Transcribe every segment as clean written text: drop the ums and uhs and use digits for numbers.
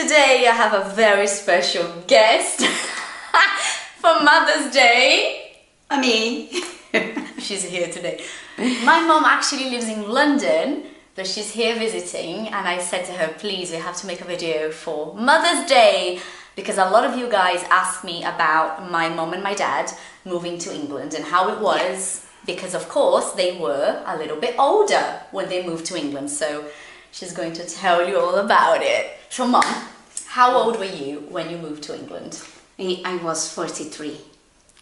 today I have a very special guest for Mother's Day. Me. She's here today. My mom actually lives in London, but she's here visiting, and I said to her, please, we have to make a video for Mother's Day, because a lot of you guys asked me about my mom and my dad moving to England and how it was, because of course they were a little bit older when they moved to England, so she's going to tell you all about it. So Mom, how old were you when you moved to England? I was 43.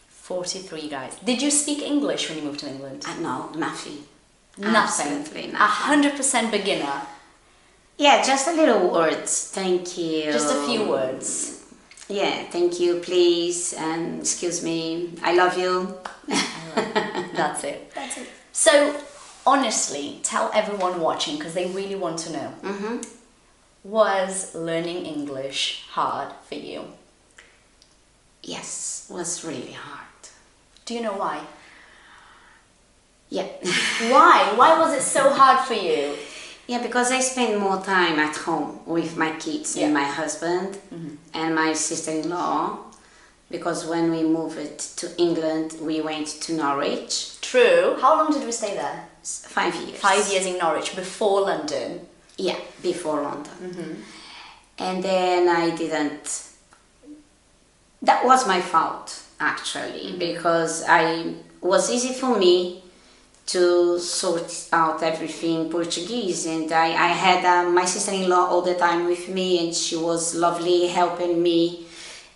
43, guys. Did you speak English when you moved to England? No, nothing. Nothing. Absolutely nothing. 100% beginner. Yeah, just a little words. Thank you. Just a few words. Yeah, thank you, please, and excuse me, I love you. That's it. That's it. So, honestly, tell everyone watching, because they really want to know. Mm-hmm. Was learning English hard for you? Yes, was really hard. Do you know why? Yeah. Why? Why was it so hard for you? Yeah, because I spend more time at home with my kids and my husband and my sister-in-law. Because when we moved to England, we went to Norwich. True. How long did we stay there? 5 years. 5 years in Norwich, before London. Yeah, before London. And then I didn't... That was my fault, actually, because it was easy for me to sort out everything Portuguese, and I had my sister-in-law all the time with me, and she was lovely, helping me,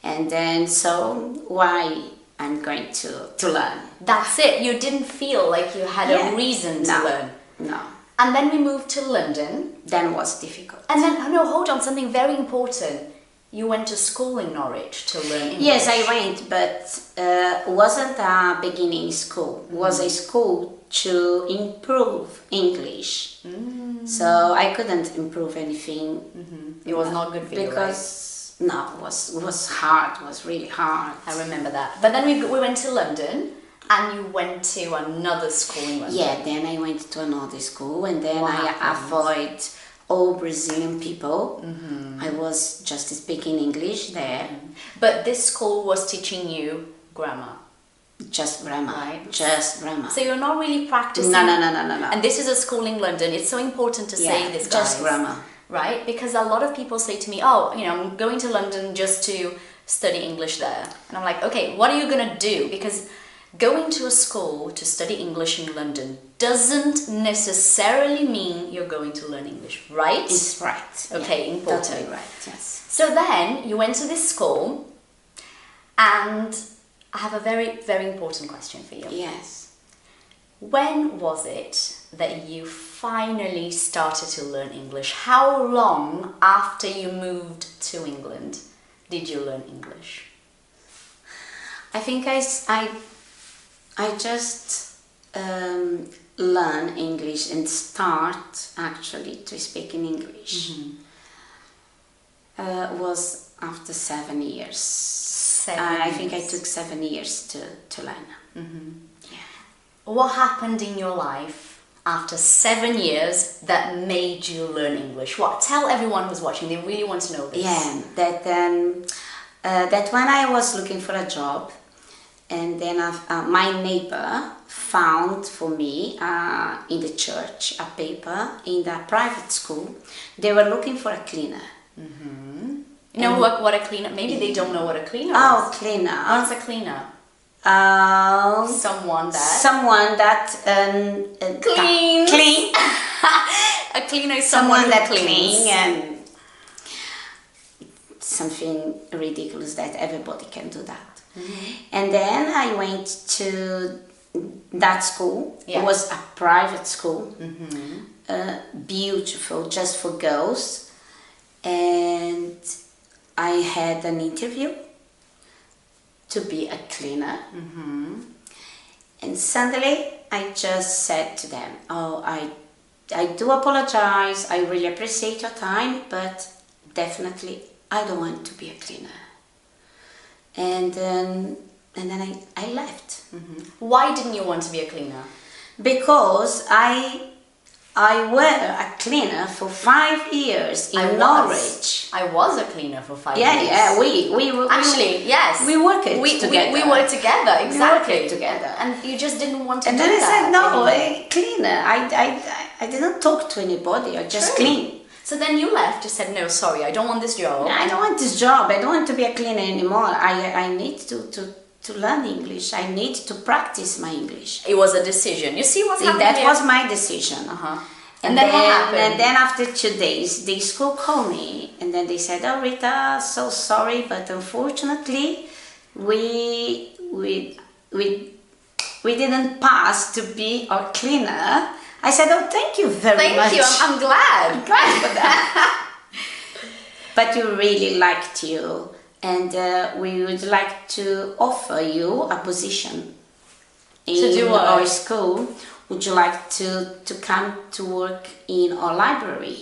and then so why I'm going to learn. That's it, you didn't feel like you had a reason to learn. No. And then we moved to London. Then it was difficult. And then, no, hold on, something very important. You went to school in Norwich to learn English. Yes, I went, but wasn't a beginning school. It was a school to improve English. So I couldn't improve anything. It was not good for you, because no, it was hard. It was really hard. I remember that. But then we went to London, and you went to another school in London. Yeah, then I went to another school, and then I avoid all Brazilian people. I was just speaking English there. But this school was teaching you grammar. Just grammar, right? Just grammar. So you're not really practicing. No. And this is a school in London. It's so important to say this, guys. Just grammar. Right? Because a lot of people say to me, oh, I'm going to London just to study English there. And I'm like, okay, what are you going to do? Because going to a school to study English in London doesn't necessarily mean you're going to learn English, right? It's right. Okay, important. Totally right, yes. So then you went to this school, and I have a very, very important question for you. Yes. When was it that you finally started to learn English? How long after you moved to England did you learn English? I think I just learn English and start actually to speak in English. Was after 7 years. I think I took 7 years to learn. Yeah. What happened in your life after 7 years that made you learn English? What? Tell everyone who's watching, they really want to know this. Yeah, that when I was looking for a job, and then my neighbor found for me in the church a paper in the private school. They were looking for a cleaner. You know what a cleaner? Maybe they don't know what a cleaner is. Oh, cleaner. What's a cleaner? Someone that clean. Clean. A cleaner is someone that cleans. And something ridiculous that everybody can do that. And then I went to that school. It was a private school, beautiful, just for girls. And I had an interview to be a cleaner. And suddenly I just said to them, oh, I do apologize, I really appreciate your time, but definitely I don't want to be a cleaner. And then I left. Why didn't you want to be a cleaner? Because I I were a cleaner for 5 years in Norwich. I was a cleaner for 5 Yeah, years. yeah, we Actually, yes. we worked together. We worked together, exactly. We worked together. And you just didn't want to And do then I that said, no, anymore. cleaner. I didn't talk to anybody. I just True. clean. So then you left, you said, no, sorry, I don't want this job. I don't want this job. I don't want to be a cleaner anymore. I need to learn English. I need to practice my English. It was a decision. You see what's happening That here? was my decision. Uh-huh. And then what happened? And then after 2 days, the school called me and then they said, "Oh, Rita, so sorry, but unfortunately, we didn't pass to be our cleaner." I said, "Oh, thank you very much. Thank you, I'm glad. I'm glad for that." But we really liked you, and we would like to offer you a position in do what? our school. Would you like to come to work in our library?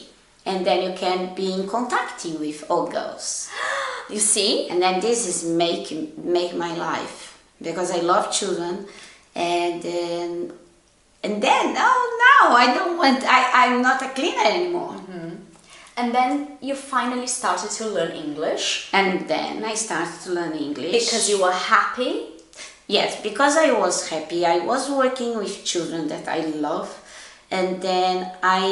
And then you can be in contacting with all girls. You see? And then this is make my life, because I love children, and then oh no, I don't want. I'm not a cleaner anymore. And then you finally started to learn English And then I started to learn English because you were happy. Yes, because I was happy. I was working with children that I love, and then I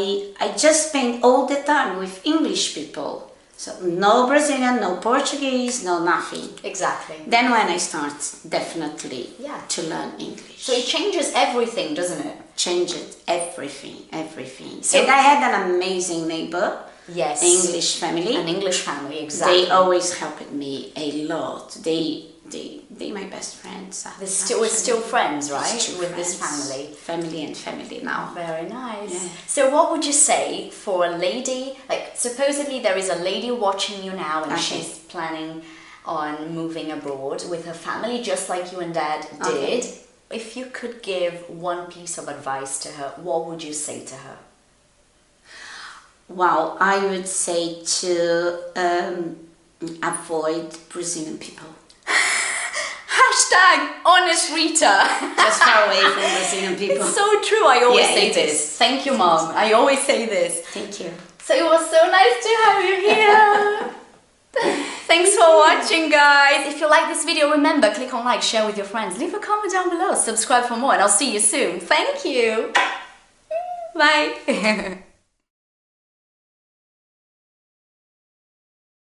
just spent all the time with English people. So no Brazilian, no Portuguese, no nothing. Exactly. Then when I start definitely Yeah. to learn English. So it changes everything, doesn't it? Changed everything. So- And I had an amazing neighbor, Yes. English family. An English family, exactly. They always helped me a lot. They my best friends. We're still friends, right? Still With this friends. family. Family now. Very nice. Yeah. So what would you say for a lady, like supposedly there is a lady watching you now and Okay. she's planning on moving abroad with her family just like you and Dad did. Okay. If you could give one piece of advice to her, what would you say to her? Wow, I would say to avoid Brazilian people. Hashtag honest Rita. Just far away from Brazilian people. It's so true. I always Yeah, say it this. is. Thank you, Mom. I always say this. Thank you. So it was so nice to have you here. Thanks for watching, guys. If you like this video, remember, click on like, share with your friends, leave a comment down below, subscribe for more, and I'll see you soon. Thank you. Bye.